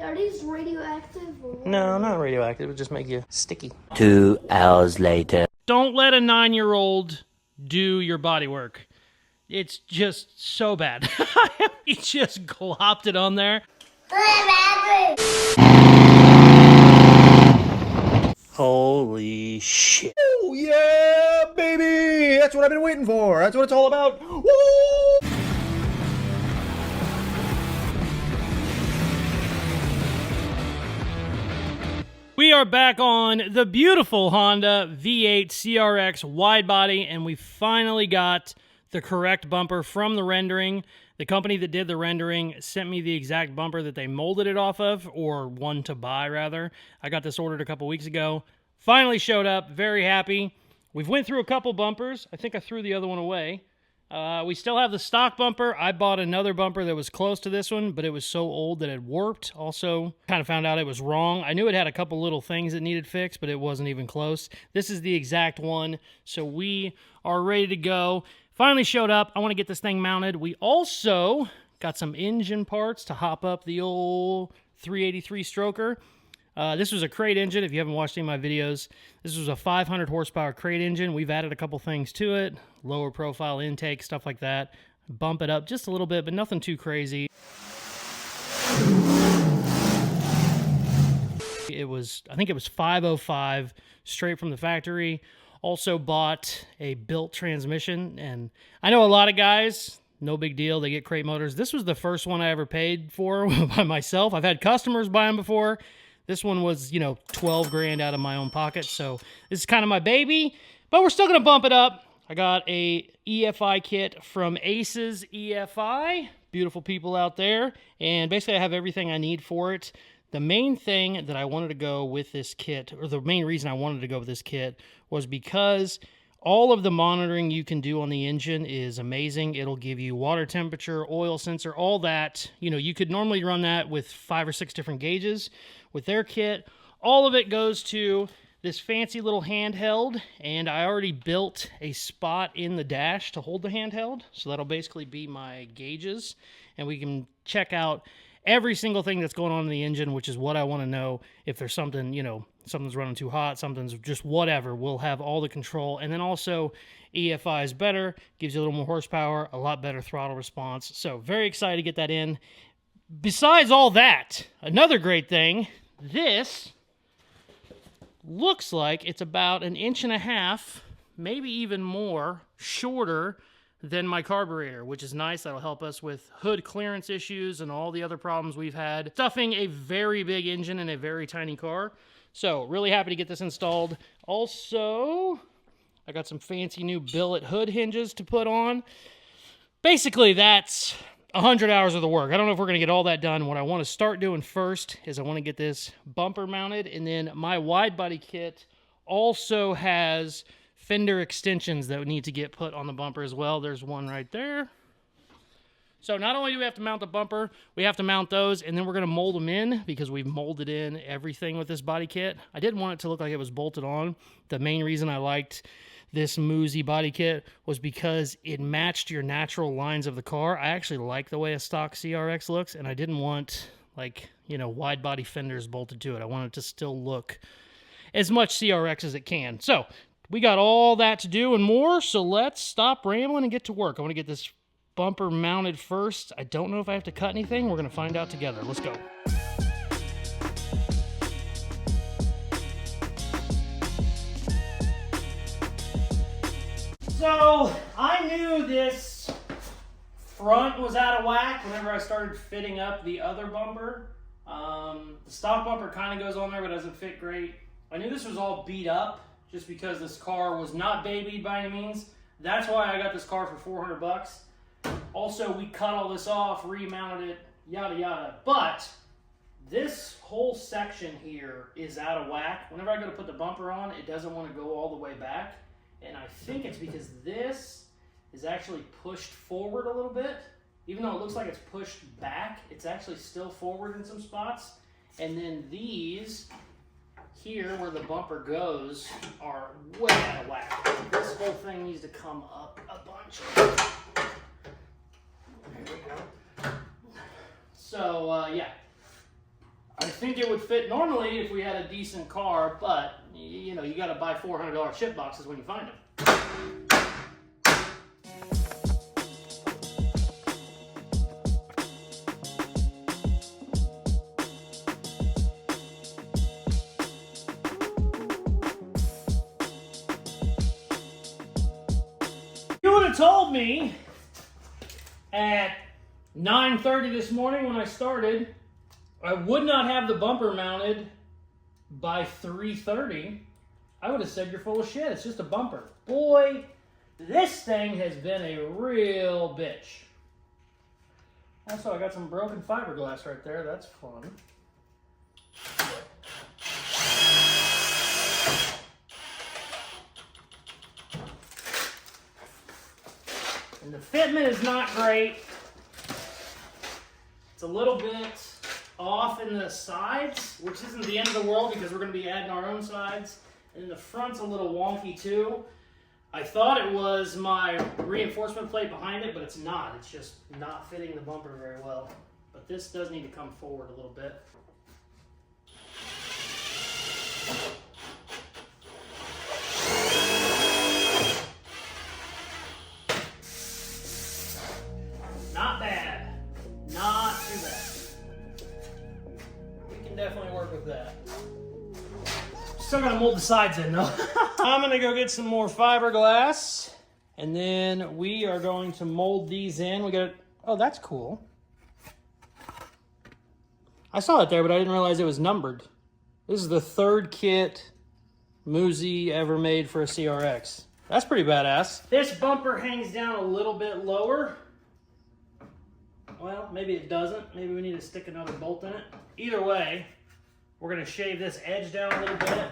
Are these radioactive? Or No, not radioactive. It would just make you sticky. 2 hours later. Don't let a 9-year-old do your body work. It's just so bad. He just glopped it on there. Holy shit. Oh, yeah, baby! That's what I've been waiting for. That's what it's all about. Woo! We are back on the beautiful Honda V8 CRX wide body, and we finally got the correct bumper from the rendering. The company that did the rendering sent me the exact bumper that they molded it off of, or one to buy, rather. I got this ordered a couple weeks ago. Finally showed up. Very happy. We've went through a couple bumpers. I think I threw the other one away. We still have the stock bumper. I bought another bumper that was close to this one, but it was so old that it warped. Also, kind of found out it was wrong. I knew it had a couple little things that needed fixed, but it wasn't even close. This is the exact one, so we are ready to go. Finally showed up. I want to get this thing mounted. We also got some engine parts to hop up the old 383 stroker. This was a crate engine. If you haven't watched any of my videos, this was a 500 horsepower crate engine. We've added a couple things to it, lower profile intake, stuff like that. Bump it up just a little bit, but nothing too crazy. I think it was 505 straight from the factory. Also bought a built transmission, and I know a lot of guys, no big deal, they get crate motors. This was the first one I ever paid for by myself. I've had customers buy them before. This one was, 12 grand out of my own pocket, so this is kind of my baby, but we're still going to bump it up. I got a EFI kit from Aces EFI. Beautiful people out there, and basically I have everything I need for it. The main thing that I wanted to go with this kit, or the main reason I wanted to go with this kit, was because all of the monitoring you can do on the engine is amazing. It'll give you water temperature, oil sensor, all that. You could normally run that with 5 or 6 different gauges. With their kit, all of it goes to this fancy little handheld, and I already built a spot in the dash to hold the handheld, so that'll basically be my gauges, and we can check out every single thing that's going on in the engine, which is what I want to know. If there's something, something's running too hot, something's just whatever, we'll have all the control. And then also, EFI is better, gives you a little more horsepower, a lot better throttle response. So very excited to get that in. Besides all that, another great thing, this looks like it's about 1.5 inches, maybe even more, shorter than my carburetor, which is nice. That'll help us with hood clearance issues and all the other problems we've had stuffing a very big engine in a very tiny car. So really happy to get this installed. Also, I got some fancy new billet hood hinges to put on. Basically, that's 100 hours of the work. I don't know if we're going to get all that done. What I want to start doing first is I want to get this bumper mounted, and then my wide body kit also has fender extensions that need to get put on the bumper as well. There's one right there. So not only do we have to mount the bumper, we have to mount those, and then we're going to mold them in because we've molded in everything with this body kit. I didn't want it to look like it was bolted on. The main reason I liked this Moosey body kit was because it matched your natural lines of the car. I actually like the way a stock CRX looks, and I didn't want, wide body fenders bolted to it. I wanted it to still look as much CRX as it can. So we got all that to do and more, so let's stop rambling and get to work. I want to get this bumper mounted first. I don't know if I have to cut anything. We're going to find out together. Let's go. So, I knew this front was out of whack whenever I started fitting up the other bumper. The stock bumper kind of goes on there, but doesn't fit great. I knew this was all beat up just because this car was not babied by any means. That's why I got this car for 400 bucks. Also, we cut all this off, remounted it, yada yada. But this whole section here is out of whack. Whenever I go to put the bumper on, it doesn't want to go all the way back. And I think it's because this is actually pushed forward a little bit. Even though it looks like it's pushed back, it's actually still forward in some spots. And then these here, where the bumper goes, are way out of whack. This whole thing needs to come up a bunch. There we go. So, yeah. I think it would fit normally if we had a decent car, but you know, you got to buy $400 ship boxes when you find them. You would have told me at 9:30 this morning when I started, I would not have the bumper mounted by 3:30. I would have said you're full of shit. It's just a bumper. Boy, this thing has been a real bitch. Also, I got some broken fiberglass right there. That's fun. And the fitment is not great. It's a little bit off in the sides, which isn't the end of the world because we're going to be adding our own sides. And the front's a little wonky too. I thought it was my reinforcement plate behind it, but it's not. It's just not fitting the bumper very well. But this does need to come forward a little bit. Not bad. Not too bad. We can definitely work with that. Still gotta mold the sides in though. I'm gonna go get some more fiberglass, and then we are going to mold these in. We got, oh, that's cool. I saw it there, but I didn't realize it was numbered. This is the third kit Muzi ever made for a CRX. That's pretty badass. This bumper hangs down a little bit lower. Well, maybe it doesn't. Maybe we need to stick another bolt in it. Either way, we're gonna shave this edge down a little bit,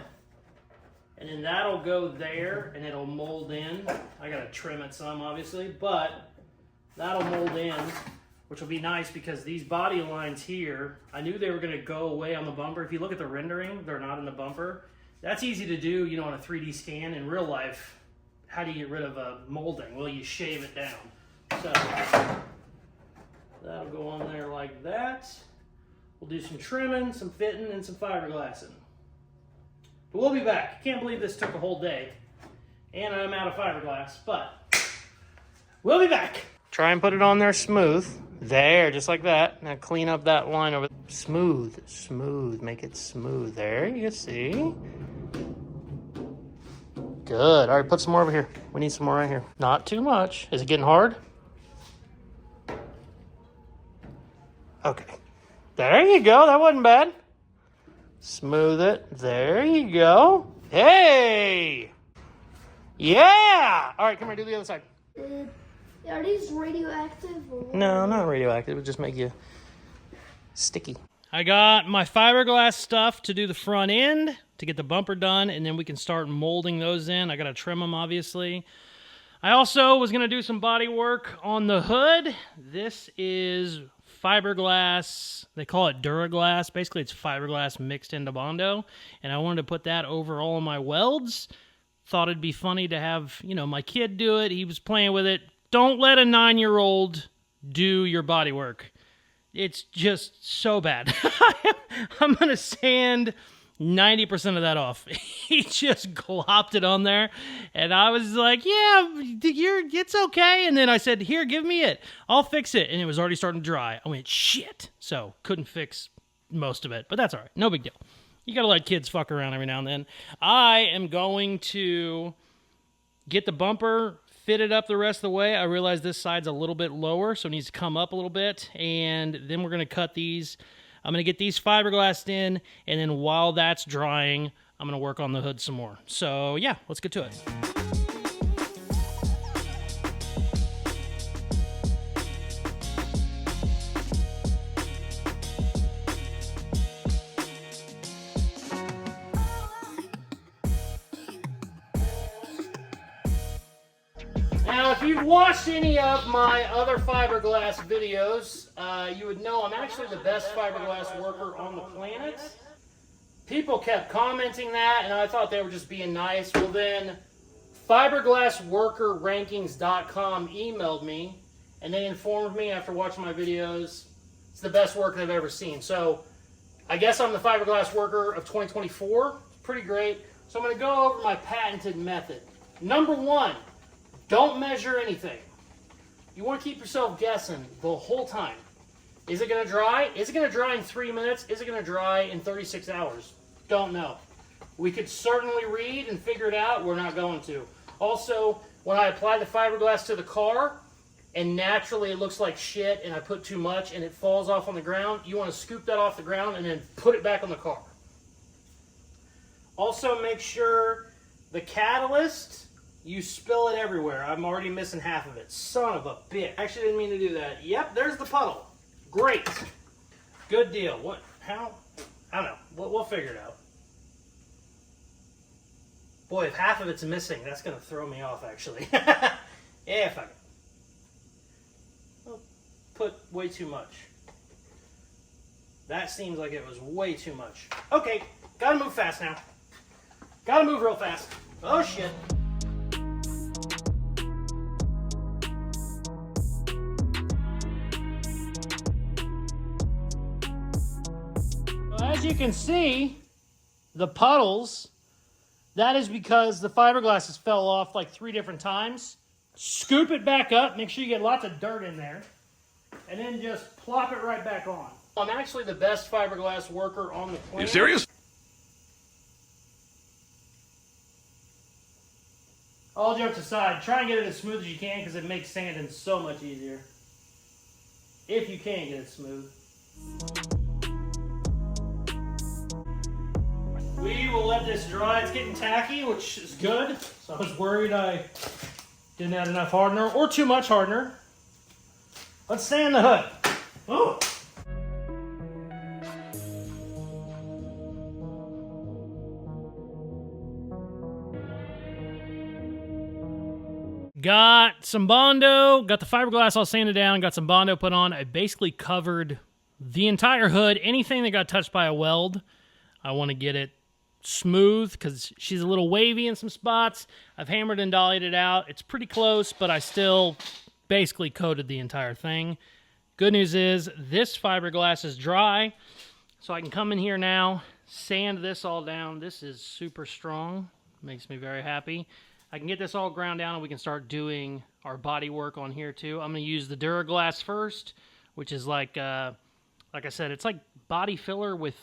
and then that'll go there and it'll mold in. I gotta trim it some, obviously, but that'll mold in, which will be nice because these body lines here, I knew they were gonna go away on the bumper. If you look at the rendering, they're not in the bumper. That's easy to do, you know, on a 3D scan. In real life, how do you get rid of a molding? Well, you shave it down. So that'll go on there like that. We'll do some trimming, some fitting, and some fiberglassing. But we'll be back. Can't believe this took a whole day. And I'm out of fiberglass, but we'll be back. Try and put it on there smooth. There, just like that. Now clean up that line over. Smooth, smooth. Make it smooth. There, you see. Good. All right, put some more over here. We need some more right here. Not too much. Is it getting hard? Okay. There you go. That wasn't bad. Smooth it. There you go. Hey! Yeah! All right, come here. Do the other side. Are these radioactive? Or... No, not radioactive. It would just make you sticky. I got my fiberglass stuff to do the front end, to get the bumper done, and then we can start molding those in. I got to trim them, obviously. I also was going to do some body work on the hood. This is fiberglass. They call it Duraglass. Basically, it's fiberglass mixed into Bondo, and I wanted to put that over all of my welds. Thought it'd be funny to have, you know, my kid do it. He was playing with it. Don't let a 9-year-old do your body work. It's just so bad. I'm going to sand 90% of that off. He just glopped it on there, and I was like, yeah, it's okay. And then I said, here, give me it. I'll fix it. And it was already starting to dry. I went, shit. So couldn't fix most of it, but that's all right. No big deal. You got to let kids fuck around every now and then. I am going to get the bumper fitted up the rest of the way. I realize this side's a little bit lower, so it needs to come up a little bit. And then we're going to cut these. I'm going to get these fiberglassed in, and then while that's drying, I'm going to work on the hood some more. So yeah, let's get to it. Now, if you've watched any of my other fiberglass videos, you would know I'm actually the best fiberglass worker on the planet. People kept commenting that, and I thought they were just being nice. Well, then fiberglassworkerrankings.com emailed me, and they informed me after watching my videos it's the best work they've ever seen. So I guess I'm the fiberglass worker of 2024. Pretty great. So I'm going to go over my patented method. Number one, don't measure anything. You want to keep yourself guessing the whole time. Is it going to dry? Is it going to dry in 3 minutes? Is it going to dry in 36 hours? Don't know. We could certainly read and figure it out. We're not going to. Also, when I apply the fiberglass to the car, and naturally it looks like shit and I put too much and it falls off on the ground, you want to scoop that off the ground and then put it back on the car. Also, make sure the catalyst, you spill it everywhere. I'm already missing half of it. Son of a bitch. Actually didn't mean to do that. Yep, there's the puddle. Great. Good deal. What? How? I don't know. We'll figure it out. Boy, if half of it's missing, that's going to throw me off, actually. Yeah, fuck it. I'll put way too much. That seems like it was way too much. Okay, gotta move fast now. Gotta move real fast. Oh, shit. Well, as you can see, the puddles, that is because the fiberglasses fell off like 3 different times. Scoop it back up, make sure you get lots of dirt in there, and then just plop it right back on. I'm actually the best fiberglass worker on the planet. You serious? All jokes aside, try and get it as smooth as you can because it makes sanding so much easier. If you can get it smooth. We will let this dry. It's getting tacky, which is good. So I was worried I didn't add enough hardener or too much hardener. Let's sand the hood. Oh. Got some Bondo, got the fiberglass all sanded down, got some Bondo put on. I basically covered the entire hood. Anything that got touched by a weld, I want to get it smooth because she's a little wavy in some spots. I've hammered and dollied it out. It's pretty close, but I still basically coated the entire thing. Good news is this fiberglass is dry, so I can come in here now, sand this all down. This is super strong. Makes me very happy. I can get this all ground down and we can start doing our body work on here too. I'm going to use the Duraglass first, which is like I said, it's like body filler with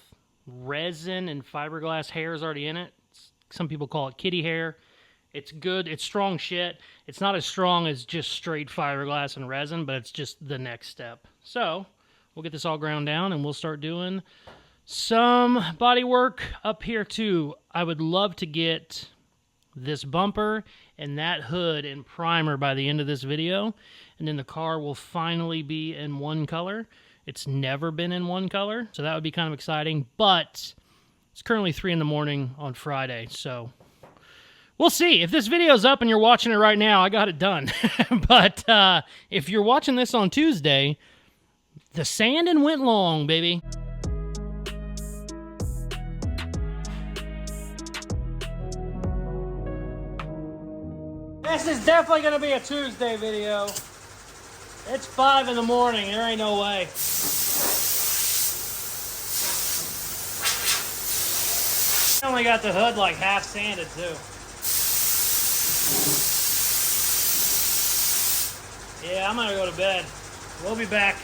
resin and fiberglass hairs already in it. Some people call it kitty hair. It's good. It's strong shit. It's not as strong as just straight fiberglass and resin, but it's just the next step. So we'll get this all ground down and we'll start doing some body work up here too. I would love to get this bumper and that hood in primer by the end of this video, and then the car will finally be in one color. It's never been in one color, so that would be kind of exciting, but it's currently 3 in the morning on Friday, so we'll see. If this video's up and you're watching it right now, I got it done. But if you're watching this on Tuesday, the sanding went long, baby. This is definitely going to be a Tuesday video. It's 5 in the morning. There ain't no way. I only got the hood like half sanded too. Yeah, I'm going to go to bed. We'll be back.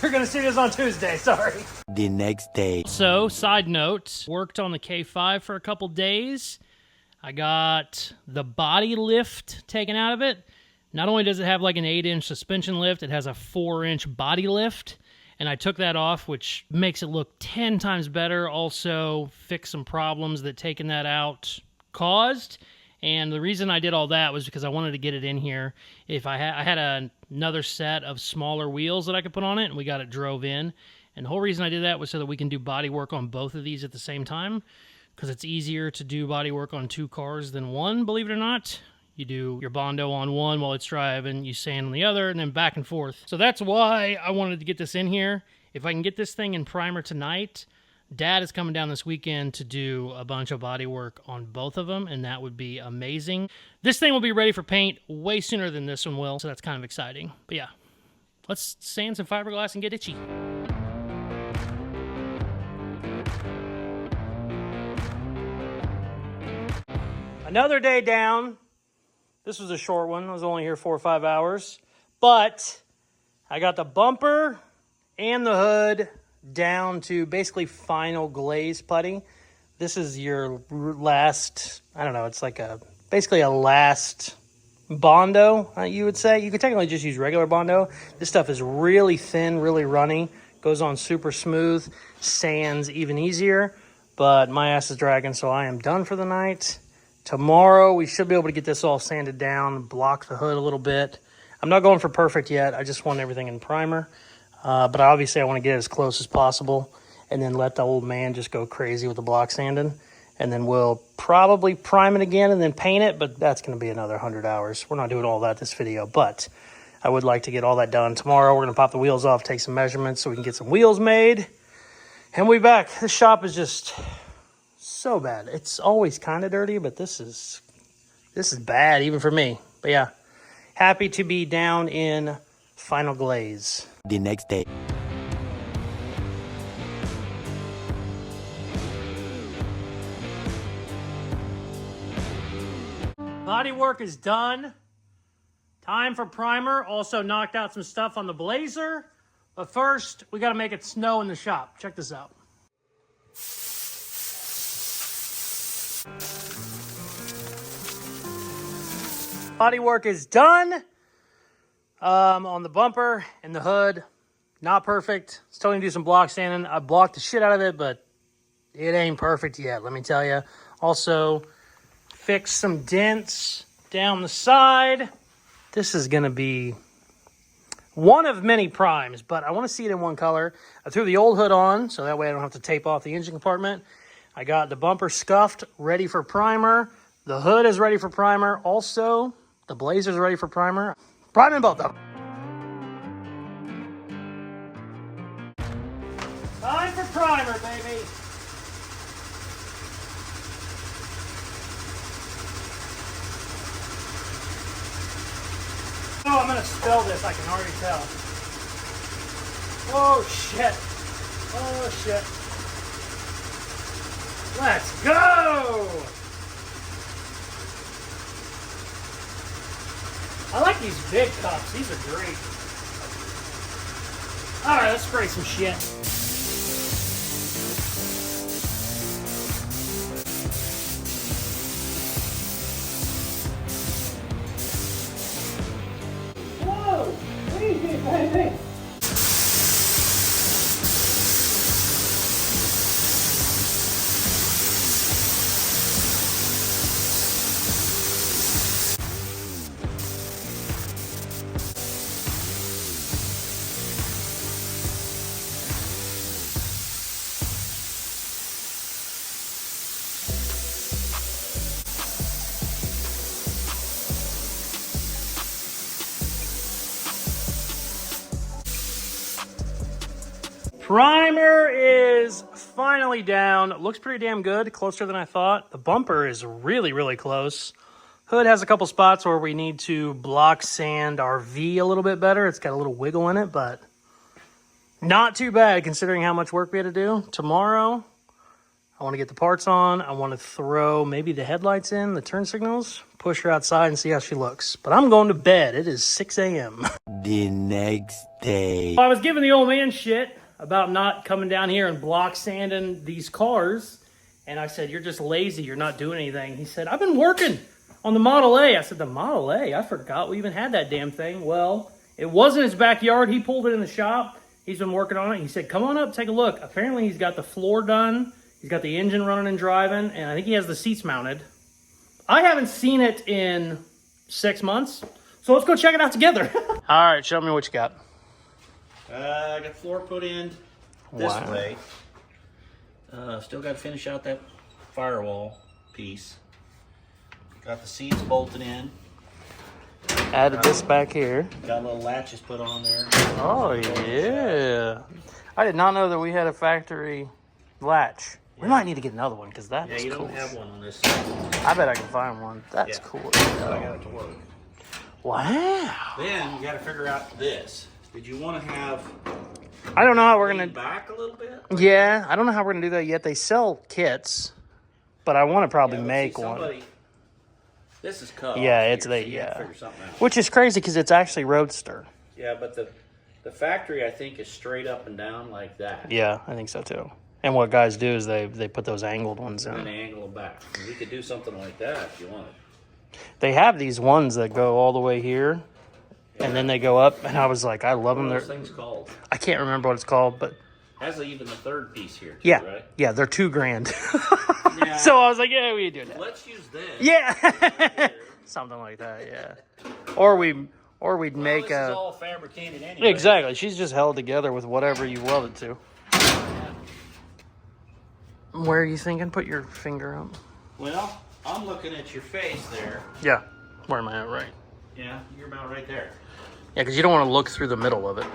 You're going to see this on Tuesday. Sorry. The next day. So, side note, worked on the K5 for a couple days. I got the body lift taken out of it. Not only does it have like an 8-inch suspension lift, it has a 4-inch body lift. And I took that off, which makes it look 10 times better. Also fixed some problems that taking that out caused. And the reason I did all that was because I wanted to get it in here. If I had another set of smaller wheels that I could put on it, and we got it drove in. And the whole reason I did that was so that we can do body work on both of these at the same time, because it's easier to do body work on 2 cars than one, believe it or not. You do your Bondo on one while it's driving, you sand on the other, and then back and forth. So that's why I wanted to get this in here. If I can get this thing in primer tonight, Dad is coming down this weekend to do a bunch of body work on both of them, and that would be amazing. This thing will be ready for paint way sooner than this one will, so that's kind of exciting. But yeah, let's sand some fiberglass and get itchy. Another day down. This was a short one. I was only here 4 or 5 hours. But I got the bumper and the hood down to basically final glaze putty. This is your last, I don't know, it's like basically a last Bondo, you would say. You could technically just use regular Bondo. This stuff is really thin, really runny. Goes on super smooth. Sands even easier. But my ass is dragging, so I am done for the night. Tomorrow, we should be able to get this all sanded down, block the hood a little bit. I'm not going for perfect yet. I just want everything in primer. But obviously, I want to get it as close as possible and then let the old man just go crazy with the block sanding. And then we'll probably prime it again and then paint it, but that's going to be another 100 hours. We're not doing all that this video, but I would like to get all that done tomorrow. We're going to pop the wheels off, take some measurements so we can get some wheels made. And we'll be back. This shop is just so bad. It's always kind of dirty, but this is bad even for me. But yeah, happy to be down in final glaze. The next day. Bodywork is done. Time for primer. Also knocked out some stuff on the Blazer. But first, we got to make it snow in the shop. Check this out. Bodywork is done on the bumper and the hood. Not perfect. Still need to do some block sanding. I blocked the shit out of it, but it ain't perfect yet, let me tell you. Also, fix some dents down the side. This is going to be one of many primes, but I want to see it in one color. I threw the old hood on, so that way I don't have to tape off the engine compartment. I got the bumper scuffed, ready for primer. The hood is ready for primer. Also, the Blazer's ready for primer. Priming both of them. Time for primer, baby. Oh, I'm gonna spill this, I can already tell. Oh shit. Oh shit. Let's go! I like these big cups, these are great. Alright, let's spray some shit. Whoa! Easy, baby! Primer is finally down. Looks pretty damn good, closer than I thought. The bumper is really, really close. Hood has a couple spots where we need to block sand our V a little bit better. It's got a little wiggle in it, but not too bad considering how much work we had to do. Tomorrow, I want to get the parts on. I want to throw maybe the headlights in, the turn signals, push her outside and see how she looks. But I'm going to bed. It is 6 a.m. The next day. I was giving the old man shit about not coming down here and block sanding these cars. And I said, you're just lazy. You're not doing anything. He said, I've been working on the Model A. I said, the Model A? I forgot we even had that damn thing. Well, it was in his backyard. He pulled it in the shop. He's been working on it. He said, come on up, take a look. Apparently, he's got the floor done. He's got the engine running and driving. And I think he has the seats mounted. I haven't seen it in 6 months. So let's go check it out together. All right, show me what you got. I got floor put in this way. Still got to finish out that firewall piece. Got the seats bolted in. Added this back here. Got little latches put on there. Oh, yeah. I did not know that we had a factory latch. We might need to get another one because that is you cool. don't have one on this side. I bet I can find one. That's cool. So I got it to work. Wow. Then we got to figure out this. Did you want to have I don't know how we're going to... back a little bit? Yeah, I don't know how we're going to do that yet. They sell kits, but I want to probably make one. This is cut Yeah, off it's here, the so you have to yeah. figure something out. Which is crazy because it's actually Roadster. Yeah, but the factory I think is straight up and down like that. Yeah, I think so too. And what guys do is they put those angled ones And in. they angle them back. And we could do something like that if you wanted. They have these ones that go all the way here, and then they go up. And I was like, I love them. What are They're, those things called? I can't remember what it's called, but Has even the third piece here, too, yeah, right? yeah, they're $2,000. Yeah. So I was like, yeah, we do that. Let's use this. Yeah, something like that. Yeah, or we'd make this is a all fabricated anyway. exactly. She's just held together with whatever you weld it to. Where are you thinking? Put your finger up. Well, I'm looking at your face there. Yeah, where am I at? Right. Yeah, you're about right there. Yeah, because you don't want to look through the middle of it.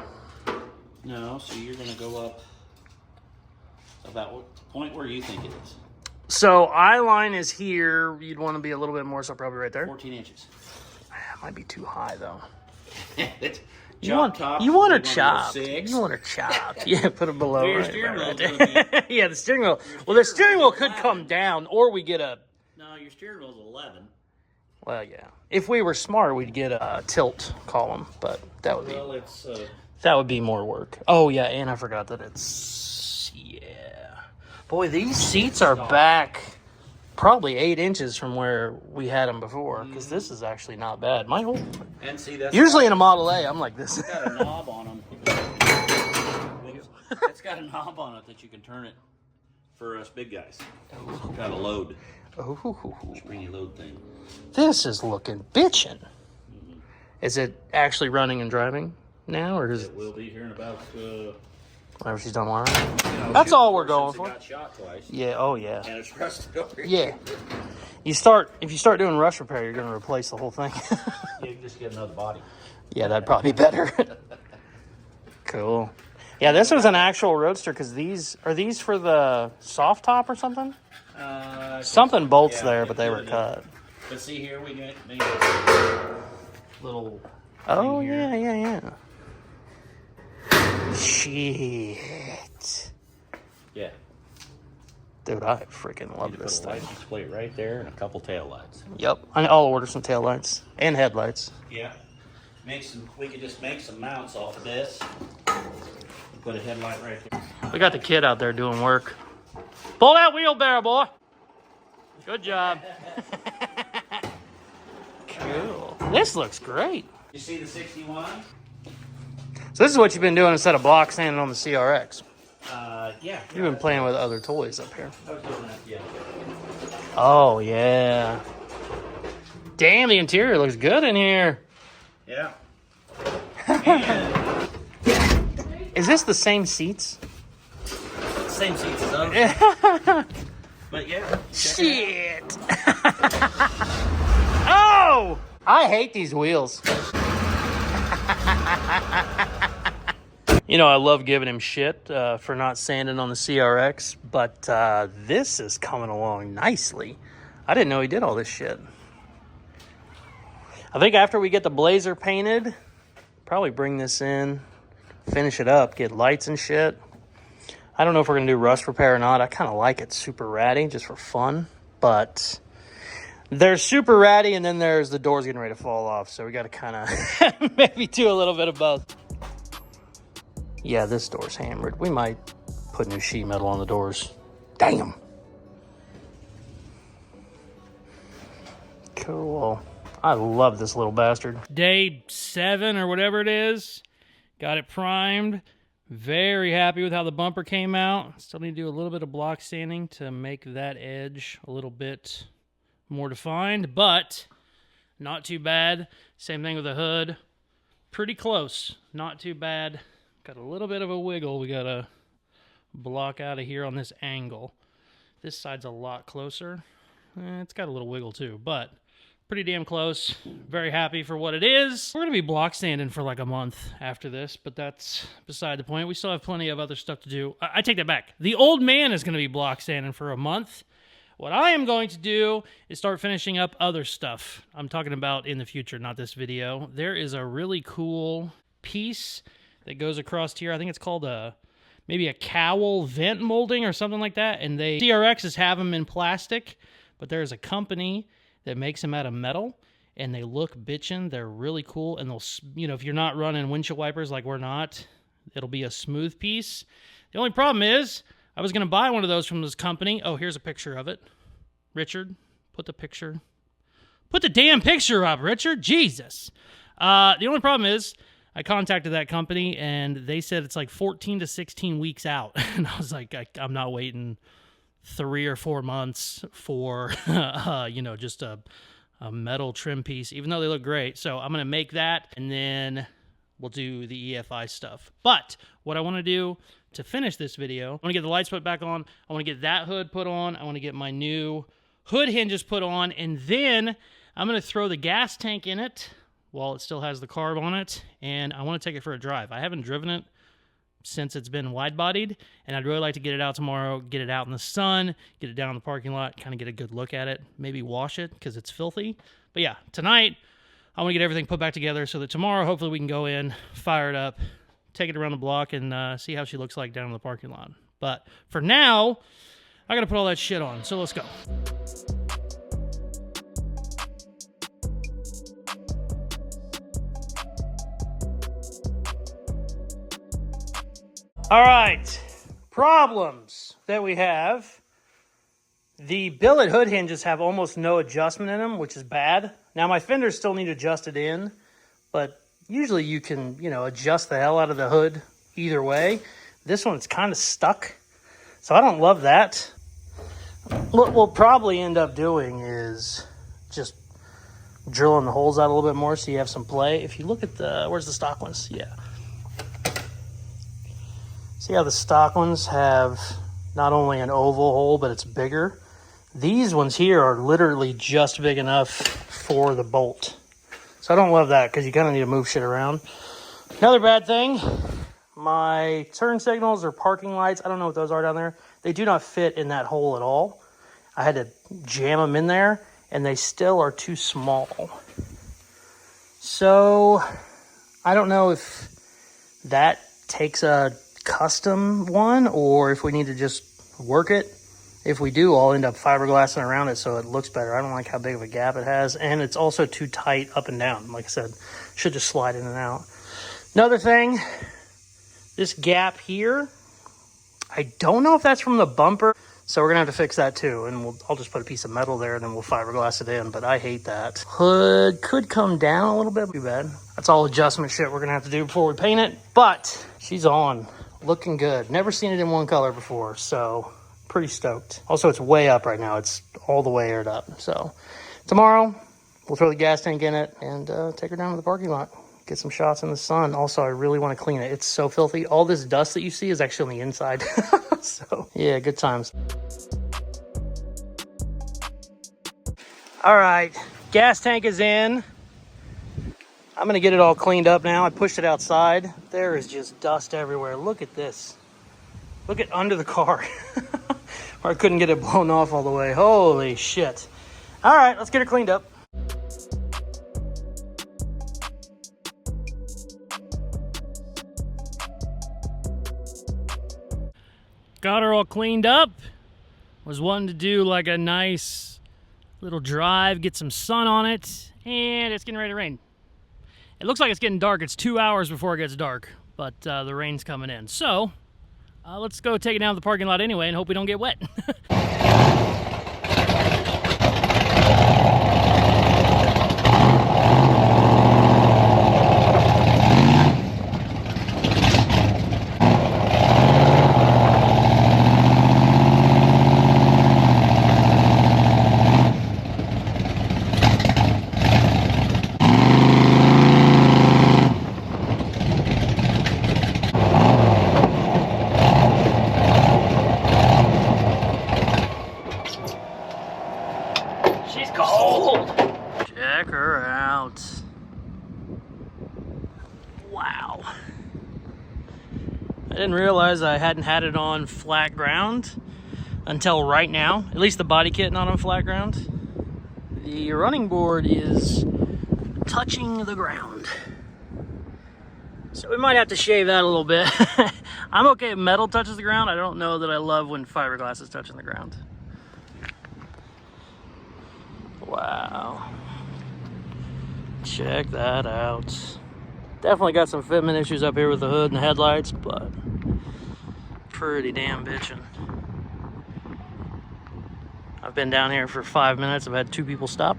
No, so you're going to go up about what point where you think it is. So eye line is here. You'd want to be a little bit more, so probably right there. 14 inches. That might be too high though. You Chop want top, you want her you go chopped. 6. You want her chopped. Yeah, put it below. Your Right, steering right, wheel's right. gonna Yeah, the steering wheel. Well, the steering wheel could 11. come down, or we get a. No, your steering wheel's 11. Well, yeah. If we were smart, we'd get a tilt column, but that would be Well, it's more work. Oh yeah, and I forgot that it's Boy, these seats are back probably 8 inches from where we had them before, because this is actually not bad. My whole and see that's usually in a Model A, I'm like this. it's got a knob on them. It's got a knob on it that you can turn it for us big guys. It's got a load. Ooh, Springy load thing. this is looking bitchin'. Is it actually running and driving now, or is It will be here in about. whenever she's done wiring? That's all we're going It for. got shot twice. Yeah. Oh yeah. And it's rusted over. Yeah. If you start doing rust repair, you're gonna replace the whole thing. You can just get another body. Yeah, that'd probably be better. Cool. Yeah, this was an actual Roadster because are these for the soft top or something? Something bolts yeah, there, it but they were could. cut. But see here, we got maybe a little. Oh thing here. yeah. Shit. Yeah. Dude, I freaking You love put this a thing. license plate right there and a couple tail lights. Yep. I'll order some taillights and headlights. Yeah. We could just make some mounts off of this. Put a headlight right there. We got the kid out there doing work. Pull that wheelbarrow, boy. Good job. Cool. This looks great. You see the 61? So this is what you've been doing instead of block sanding on the CRX. Yeah. You've been playing with other toys up here. I was doing that, yeah. Oh, yeah. Damn, the interior looks good in here. Yeah. And Is this the same seats? same seats as those. But yeah. Shit. Oh! I hate these wheels. You know, I love giving him shit for not sanding on the CRX, but this is coming along nicely. I didn't know he did all this shit. I think after we get the Blazer painted, probably bring this in, finish it up, get lights and shit. I don't know if we're going to do rust repair or not. I kind of like it super ratty just for fun, but there's super ratty and then there's the doors getting ready to fall off, so we got to kind of maybe do a little bit of both. Yeah, this door's hammered. We might put new sheet metal on the doors. Damn. Cool. I love this little bastard. Day 7 or whatever it is. Got it primed. Very happy with how the bumper came out. Still need to do a little bit of block sanding to make that edge a little bit more defined, but not too bad. Same thing with the hood. Pretty close. Not too bad. Got a little bit of a wiggle we got to block out of here on this angle. This side's a lot closer. It's got a little wiggle too, but pretty damn close. Very happy for what it is. We're going to be block sanding for like a month after this, but that's beside the point. We still have plenty of other stuff to do. I take that back. The old man is going to be block sanding for a month. What I am going to do is start finishing up other stuff. I'm talking about in the future, not this video. There is a really cool piece that goes across here. I think it's called maybe a cowl vent molding or something like that. And CRXs have them in plastic, but there's a company that makes them out of metal, and they look bitchin'. They're really cool, and they'll, you know, if you're not running windshield wipers like we're not, it'll be a smooth piece. The only problem is, I was going to buy one of those from this company. Oh, here's a picture of it. Richard, put the picture. Put the damn picture up, Richard. Jesus. The only problem is, I contacted that company, and they said it's like 14 to 16 weeks out. And I was like, I'm not waiting 3 or 4 months for, you know, just a metal trim piece, even though they look great. So I'm going to make that, and then we'll do the EFI stuff. But what I want to do to finish this video, I want to get the lights put back on. I want to get that hood put on. I want to get my new hood hinges put on, and then I'm going to throw the gas tank in it while it still has the carb on it, and I want to take it for a drive. I haven't driven it since it's been wide-bodied, and I'd really like to get it out tomorrow, get it out in the sun, get it down in the parking lot, kind of get a good look at it, maybe wash it because it's filthy. But yeah, tonight, I want to get everything put back together so that tomorrow, hopefully we can go in, fire it up, take it around the block, and see how she looks like down in the parking lot. But for now, I got to put all that shit on, so let's go. All right, problems that we have. The billet hood hinges have almost no adjustment in them, which is bad. Now, my fenders still need adjusted in, but usually you can, you know, adjust the hell out of the hood either way. This one's kind of stuck, so I don't love that. What we'll probably end up doing is just drilling the holes out a little bit more so you have some play. If you look at the, where's the stock ones? Yeah. See how the stock ones have not only an oval hole, but it's bigger? These ones here are literally just big enough for the bolt. So I don't love that because you kind of need to move shit around. Another bad thing, my turn signals or parking lights, I don't know what those are down there. They do not fit in that hole at all. I had to jam them in there, and they still are too small. So I don't know if that takes a custom one or if we need to just work it. If we do, I'll end up fiberglassing around it so it looks better. I don't like how big of a gap it has, and it's also too tight up and down. Like I said, should just slide in and out. Another thing, this gap here, I don't know if that's from the bumper, so we're gonna have to fix that too, and I'll just put a piece of metal there and then we'll fiberglass it in, but I hate that. Hood could come down a little bit, too bad. That's all adjustment shit we're gonna have to do before we paint it, but she's on. Looking good. Never seen it in one color before, so pretty stoked. Also, it's way up right now. It's all the way aired up. So tomorrow, we'll throw the gas tank in it and take her down to the parking lot. Get some shots in the sun. Also, I really want to clean it. It's so filthy. All this dust that you see is actually on the inside. So, yeah, good times. All right, gas tank is in. I'm gonna get it all cleaned up now. I pushed it outside. There is just dust everywhere. Look at this. Look at under the car. Or I couldn't get it blown off all the way. Holy shit. All right, let's get it cleaned up. Got her all cleaned up. Was wanting to do like a nice little drive, get some sun on it, and it's getting ready to rain. It looks like it's getting dark. It's 2 hours before it gets dark, but the rain's coming in. So let's go take it down to the parking lot anyway and hope we don't get wet. Check her out. Wow. I didn't realize I hadn't had it on flat ground until right now. At least the body kit not on flat ground. The running board is touching the ground. So we might have to shave that a little bit. I'm okay if metal touches the ground. I don't know that I love when fiberglass is touching the ground. Wow. Check that out. Definitely got some fitment issues up here with the hood and the headlights, but pretty damn bitchin'. I've been down here for 5 minutes. I've had 2 people stop.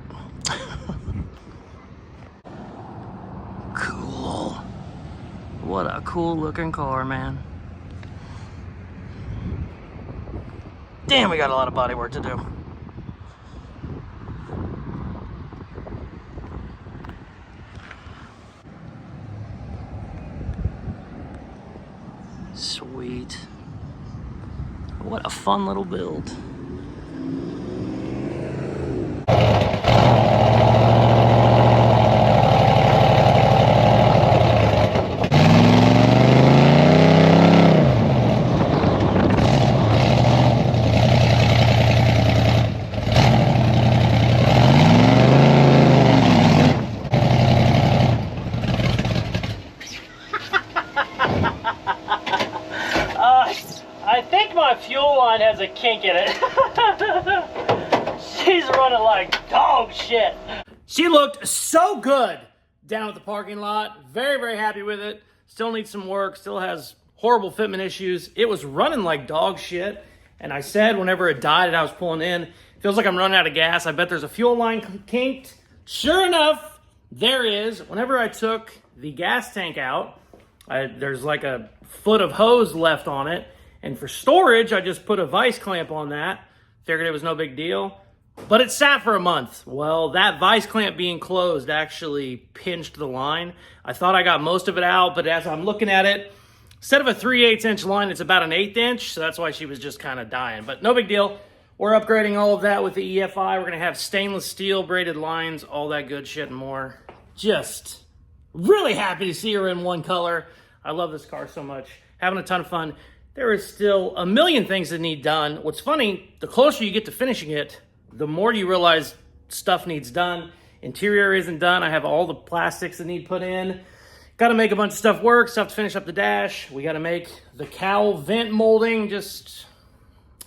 Cool. What a cool looking car, man. Damn, we got a lot of body work to do. Sweet. What a fun little build. I think my fuel line has a kink in it. She's running like dog shit. She looked so good down at the parking lot. Very, very happy with it. Still needs some work. Still has horrible fitment issues. It was running like dog shit. And I said whenever it died and I was pulling in, feels like I'm running out of gas. I bet there's a fuel line kinked. Sure enough, there is. Whenever I took the gas tank out, there's like a foot of hose left on it. And for storage, I just put a vice clamp on that. Figured it was no big deal. But it sat for a month. Well, that vice clamp being closed actually pinched the line. I thought I got most of it out, but as I'm looking at it, instead of a 3/8 inch line, it's about an 1/8 inch. So that's why she was just kind of dying. But no big deal. We're upgrading all of that with the EFI. We're going to have stainless steel braided lines, all that good shit and more. Just really happy to see her in one color. I love this car so much. Having a ton of fun. There is still a million things that need done. What's funny, the closer you get to finishing it, the more you realize stuff needs done. Interior isn't done. I have all the plastics that need put in. Got to make a bunch of stuff work, stuff to finish up the dash. We got to make the cowl vent molding. Just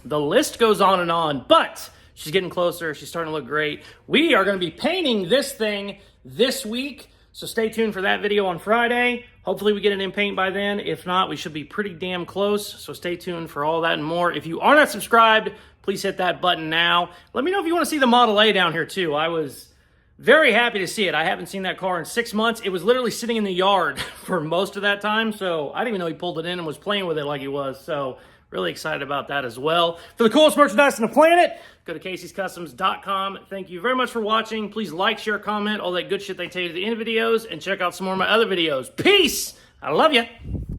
the list goes on and on. But she's getting closer. She's starting to look great. We are going to be painting this thing this week. So stay tuned for that video on Friday. Hopefully we get it in paint by then. If not, we should be pretty damn close. So stay tuned for all that and more. If you are not subscribed, please hit that button now. Let me know if you want to see the Model A down here too. I was very happy to see it. I haven't seen that car in 6 months. It was literally sitting in the yard for most of that time. So I didn't even know he pulled it in and was playing with it like he was. So really excited about that as well. For the coolest merchandise on the planet, go to Caseyscustoms.com. Thank you very much for watching. Please like, share, comment, all that good shit they tell you at the end of videos, and check out some more of my other videos. Peace! I love you.